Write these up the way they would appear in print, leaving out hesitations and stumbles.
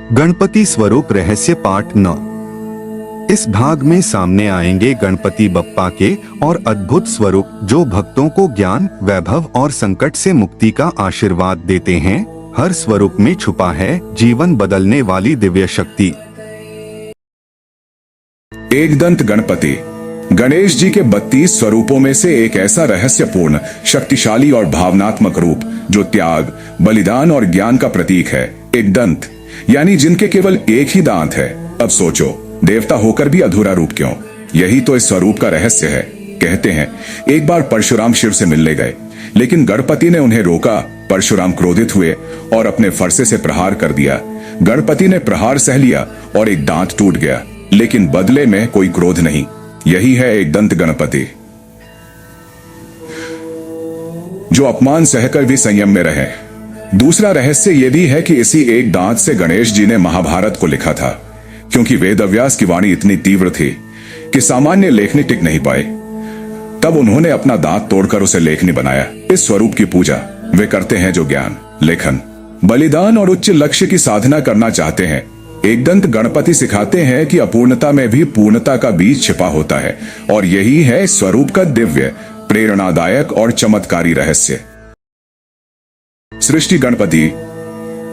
गणपति स्वरूप रहस्य पाठ 9। इस भाग में सामने आएंगे गणपति बप्पा के और अद्भुत स्वरूप जो भक्तों को ज्ञान, वैभव और संकट से मुक्ति का आशीर्वाद देते हैं। हर स्वरूप में छुपा है जीवन बदलने वाली दिव्य शक्ति। एकदंत गणपति गणेश जी के 32 स्वरूपों में से एक ऐसा रहस्यपूर्ण, शक्तिशाली और भावनात्मक रूप जो त्याग, बलिदान और ज्ञान का प्रतीक है। एकदंत यानी जिनके केवल एक ही दांत है। अब सोचो, देवता होकर भी अधूरा रूप क्यों? यही तो इस स्वरूप का रहस्य है। कहते हैं एक बार परशुराम शिव से मिलने गए, लेकिन गणपति ने उन्हें रोका। परशुराम क्रोधित हुए और अपने फरसे से प्रहार कर दिया। गणपति ने प्रहार सह लिया और एक दांत टूट गया, लेकिन बदले में कोई क्रोध नहीं। यही है एकदंत गणपति, जो अपमान सहकर भी संयम में रहे। दूसरा रहस्य यह भी है कि इसी एक दांत से गणेश जी ने महाभारत को लिखा था, क्योंकि वेदव्यास की वाणी इतनी तीव्र थी कि सामान्य लेखनी टिक नहीं पाए। तब उन्होंने अपना दांत तोड़कर उसे लेखनी बनाया। इस स्वरूप की पूजा वे करते हैं जो ज्ञान, लेखन, बलिदान और उच्च लक्ष्य की साधना करना चाहते हैं। एकदंत गणपति सिखाते हैं कि अपूर्णता में भी पूर्णता का बीज छिपा होता है, और यही है इस स्वरूप का दिव्य, प्रेरणादायक और चमत्कारी रहस्य। सृष्टि गणपति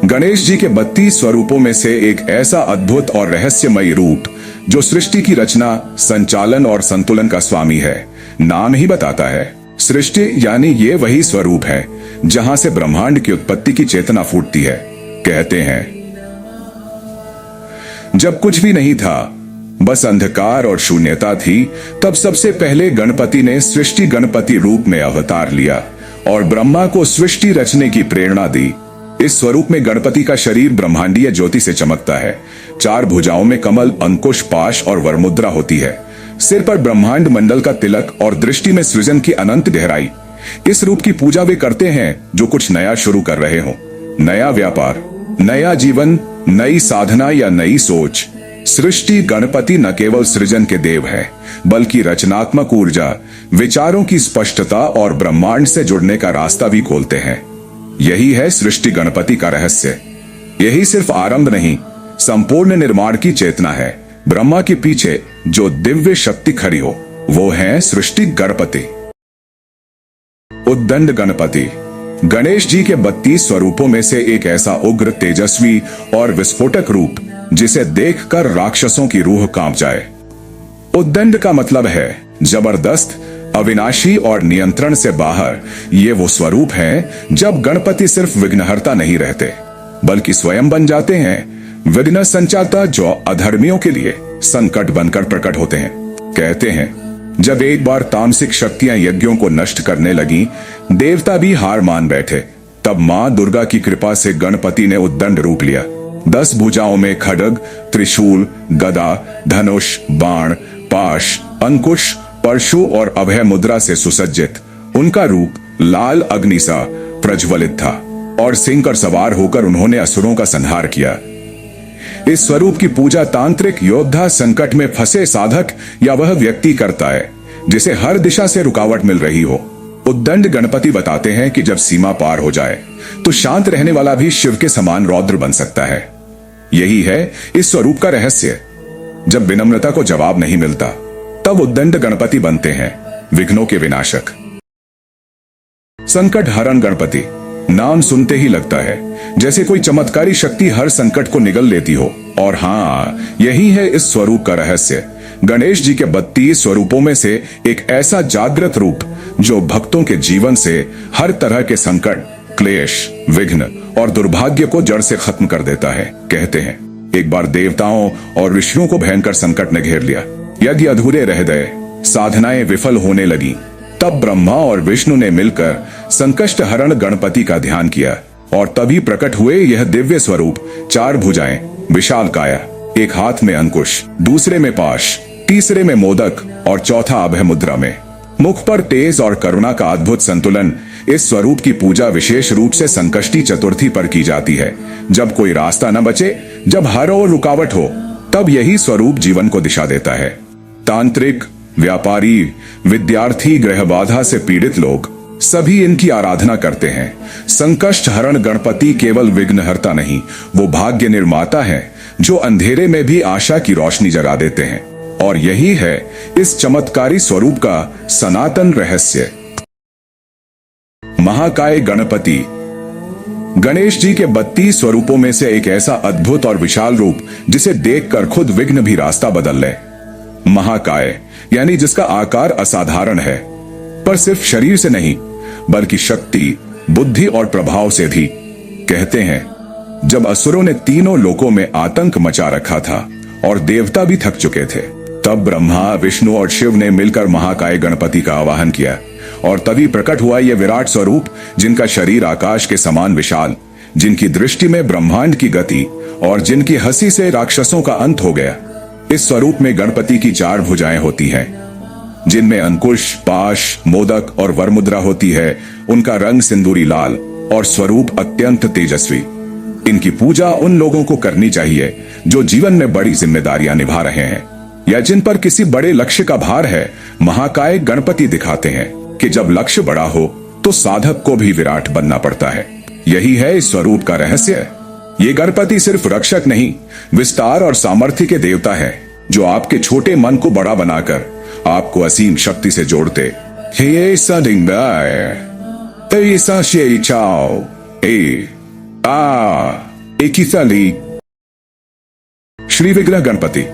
गणेश जी के 32 स्वरूपों में से एक ऐसा अद्भुत और रहस्यमयी रूप जो सृष्टि की रचना, संचालन और संतुलन का स्वामी है। नाम ही बताता है, सृष्टि यानी ये वही स्वरूप है जहां से ब्रह्मांड की उत्पत्ति की चेतना फूटती है। कहते हैं जब कुछ भी नहीं था, बस अंधकार और शून्यता थी, तब सबसे पहले गणपति ने सृष्टि गणपति रूप में अवतार लिया और ब्रह्मा को सृष्टि रचने की प्रेरणा दी। इस स्वरूप में गणपति का शरीर ब्रह्मांडीय ज्योति से चमकता है। 4 भुजाओं में कमल, अंकुश, पाश और वरमुद्रा होती है। सिर पर ब्रह्मांड मंडल का तिलक और दृष्टि में सृजन की अनंत गहराई। इस रूप की पूजा वे करते हैं जो कुछ नया शुरू कर रहे हो। नया व्यापार, नया जीवन, नई साधना या नई सोच। सृष्टि गणपति न केवल सृजन के देव है, बल्कि रचनात्मक ऊर्जा, विचारों की स्पष्टता और ब्रह्मांड से जुड़ने का रास्ता भी खोलते हैं। यही है सृष्टि गणपति का रहस्य। यही सिर्फ आरंभ नहीं, संपूर्ण निर्माण की चेतना है। ब्रह्मा के पीछे जो दिव्य शक्ति खड़ी हो, वो है सृष्टि गणपति। उद्दंड गणपति गणेश जी के 32 स्वरूपों में से एक ऐसा उग्र, तेजस्वी और विस्फोटक रूप जिसे देखकर राक्षसों की रूह कांप जाए। उद्दंड का मतलब है जबरदस्त, अविनाशी और नियंत्रण से बाहर। ये वो स्वरूप है जब गणपति सिर्फ विघ्नहर्ता नहीं रहते, बल्कि स्वयं बन जाते हैं विघ्न संचाता, जो अधर्मियों के लिए संकट बनकर प्रकट होते हैं। कहते हैं जब एक बार तामसिक शक्तियां यज्ञों को नष्ट करने लगी, देवता भी हार मान बैठे। तब मां दुर्गा की कृपा से गणपति ने उद्दंड रूप लिया। 10 भुजाओं में खड्ग, त्रिशूल, गदा, धनुष, बाण, पाश, अंकुश, परशु और अभय मुद्रा से सुसज्जित उनका रूप लाल अग्नि सा प्रज्वलित था, और सिंह पर सवार होकर उन्होंने असुरों का संहार किया। इस स्वरूप की पूजा तांत्रिक योद्धा, संकट में फंसे साधक या वह व्यक्ति करता है जिसे हर दिशा से रुकावट मिल रही हो। उद्दंड गणपति बताते हैं कि जब सीमा पार हो जाए तो शांत रहने वाला भी शिव के समान रौद्र बन सकता है। यही है इस स्वरूप का रहस्य। जब विनम्रता को जवाब नहीं मिलता, तब उद्दंड गणपति बनते हैं विघ्नों के विनाशक। संकट हरण गणपति नाम सुनते ही लगता है जैसे कोई चमत्कारी शक्ति हर संकट को निगल लेती हो, और हाँ, यही है इस स्वरूप का रहस्य। गणेश जी के 32 स्वरूपों में से एक ऐसा जागृत रूप जो भक्तों के जीवन से हर तरह के संकट, क्लेश, विघ्न और दुर्भाग्य को जड़ से खत्म कर देता है। कहते हैं एक बार देवताओं और ऋषियों को भयंकर संकट ने घेर लिया। यज्ञ अधूरे रह गए, साधनाएं विफल होने लगी। तब ब्रह्मा और विष्णु ने मिलकर संकष्ट हरण गणपति का ध्यान किया, और तभी प्रकट हुए यह दिव्य स्वरूप। 4 भुजाएं, विशाल काया, एक हाथ में अंकुश, दूसरे में पाश, तीसरे में मोदक और चौथा अभय मुद्रा में। मुख पर तेज और करुणा का अद्भुत संतुलन। इस स्वरूप की पूजा विशेष रूप से संकष्टी चतुर्थी पर की जाती है। जब कोई रास्ता न बचे, जब हर ओर रुकावट हो, तब यही स्वरूप जीवन को दिशा देता है। तांत्रिक, व्यापारी, विद्यार्थी, गृह बाधा से पीड़ित लोग सभी इनकी आराधना करते हैं। संकष्ट हरण गणपति केवल विघ्नहर्ता नहीं, वो भाग्य निर्माता है जो अंधेरे में भी आशा की रोशनी जगा देते हैं। और यही है इस चमत्कारी स्वरूप का सनातन रहस्य। महाकाय गणपति गणेश जी के 32 स्वरूपों में से एक ऐसा अद्भुत और विशाल रूप जिसे देखकर खुद विघ्न भी रास्ता बदल ले। महाकाय यानी जिसका आकार असाधारण है, पर सिर्फ शरीर से नहीं बल्कि शक्ति, बुद्धि और प्रभाव से भी। कहते हैं जब असुरों ने तीनों लोकों में आतंक मचा रखा था और देवता भी थक चुके थे, तब ब्रह्मा, विष्णु और शिव ने मिलकर महाकाय गणपति का आवाहन किया और तभी प्रकट हुआ यह विराट स्वरूप, जिनका शरीर आकाश के समान विशाल, जिनकी दृष्टि में ब्रह्मांड की गति और जिनकी हंसी से राक्षसों का अंत हो गया। इस स्वरूप में गणपति की 4 भुजाएं होती हैं, जिनमें अंकुश, पाश, मोदक और वरमुद्रा होती है। उनका रंग सिंदूरी लाल और स्वरूप अत्यंत तेजस्वी। इनकी पूजा उन लोगों को करनी चाहिए जो जीवन में बड़ी जिम्मेदारियां निभा रहे हैं या जिन पर किसी बड़े लक्ष्य का भार है। महाकाय गणपति दिखाते हैं कि जब लक्ष्य बड़ा हो तो साधक को भी विराट बनना पड़ता है। यही है इस स्वरूप का रहस्य। ये गणपति सिर्फ रक्षक नहीं, विस्तार और सामर्थ्य के देवता है, जो आपके छोटे मन को बड़ा बनाकर आपको असीम शक्ति से जोड़ते। हे सदिंगाय तेईसा शे चाओ ए आ एकिसाली। श्री विग्रह गणपति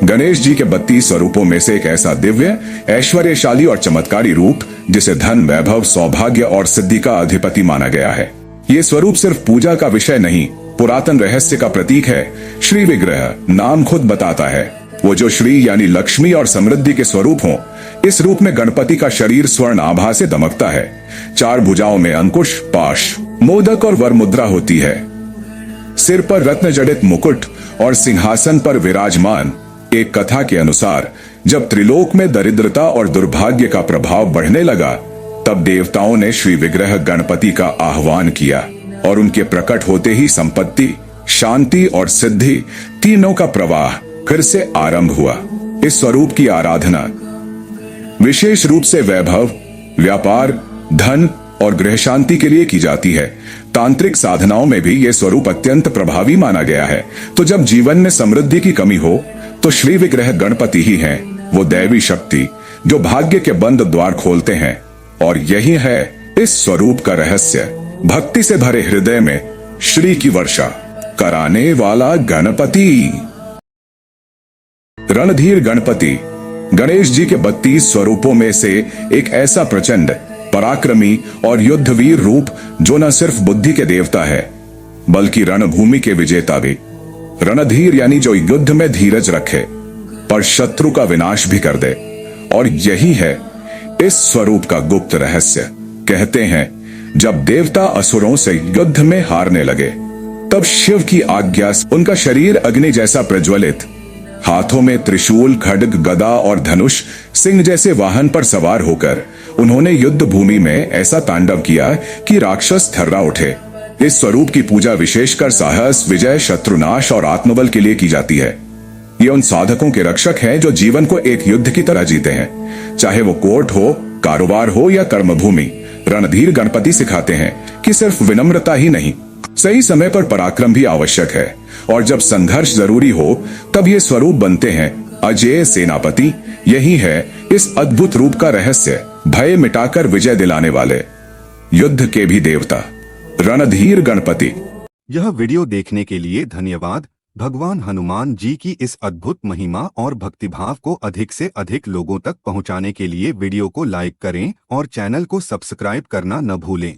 गणेश जी के 32 स्वरूपों में से एक ऐसा दिव्य, ऐश्वर्यशाली और चमत्कारी रूप जिसे धन, वैभव, सौभाग्य और सिद्धि का अधिपति माना गया है। ये स्वरूप सिर्फ पूजा का विषय नहीं, पुरातन रहस्य का प्रतीक है। श्री विग्रह नाम खुद बताता है, वो जो श्री यानी लक्ष्मी और समृद्धि के स्वरूप हों। इस रूप में गणपति का शरीर स्वर्ण आभा से दमकता है। 4 भुजाओं में अंकुश, पाश, मोदक और वरमुद्रा होती है। सिर पर रत्न जड़ित मुकुट और सिंहासन पर विराजमान। एक कथा के अनुसार जब त्रिलोक में दरिद्रता और दुर्भाग्य का प्रभाव बढ़ने लगा, तब देवताओं ने श्री विग्रह गणपति का आह्वान किया और उनके प्रकट होते ही संपत्ति, शांति और सिद्धि तीनों का प्रवाह फिर से आरंभ हुआ। इस स्वरूप की आराधना विशेष रूप से वैभव, व्यापार, धन और गृह शांति के लिए की जाती है। तांत्रिक साधनाओं में भी यह स्वरूप अत्यंत प्रभावी माना गया है। तो जब जीवन में समृद्धि की कमी हो तो श्री विग्रह गणपति ही हैं, वो दैवी शक्ति जो भाग्य के बंद द्वार खोलते हैं। और यही है इस स्वरूप का रहस्य। भक्ति से भरे हृदय में श्री की वर्षा कराने वाला गणपति। रणधीर गणपति गणेश जी के 32 स्वरूपों में से एक ऐसा प्रचंड, पराक्रमी और युद्धवीर रूप जो न सिर्फ बुद्धि के देवता है बल्कि रणभूमि के विजेता भी। रणधीर यानी जो युद्ध में धीरज रखे पर शत्रु का विनाश भी कर दे। और यही है इस स्वरूप का गुप्त रहस्य। कहते हैं जब देवता असुरों से युद्ध में हारने लगे, तब शिव की आज्ञा से उनका शरीर अग्नि जैसा प्रज्वलित, हाथों में त्रिशूल, खड्ग, गदा और धनुष, सिंह जैसे वाहन पर सवार होकर उन्होंने युद्ध भूमि में ऐसा तांडव किया कि राक्षस थर्रा उठे। इस स्वरूप की पूजा विशेषकर साहस, विजय, शत्रुनाश और आत्मबल के लिए की जाती है। ये उन साधकों के रक्षक हैं जो जीवन को एक युद्ध की तरह जीते हैं, चाहे वो कोर्ट हो, कारोबार हो या कर्मभूमि। रणधीर गणपति सिखाते हैं कि सिर्फ विनम्रता ही नहीं, सही समय पर पराक्रम भी आवश्यक है। और जब संघर्ष जरूरी हो तब ये स्वरूप बनते हैं अजेय सेनापति। यही है इस अद्भुत रूप का रहस्य। भय मिटाकर विजय दिलाने वाले, युद्ध के भी देवता, रणधीर गणपति। यह वीडियो देखने के लिए धन्यवाद। भगवान हनुमान जी की इस अद्भुत महिमा और भक्तिभाव को अधिक से अधिक लोगों तक पहुंचाने के लिए वीडियो को लाइक करें और चैनल को सब्सक्राइब करना न भूलें।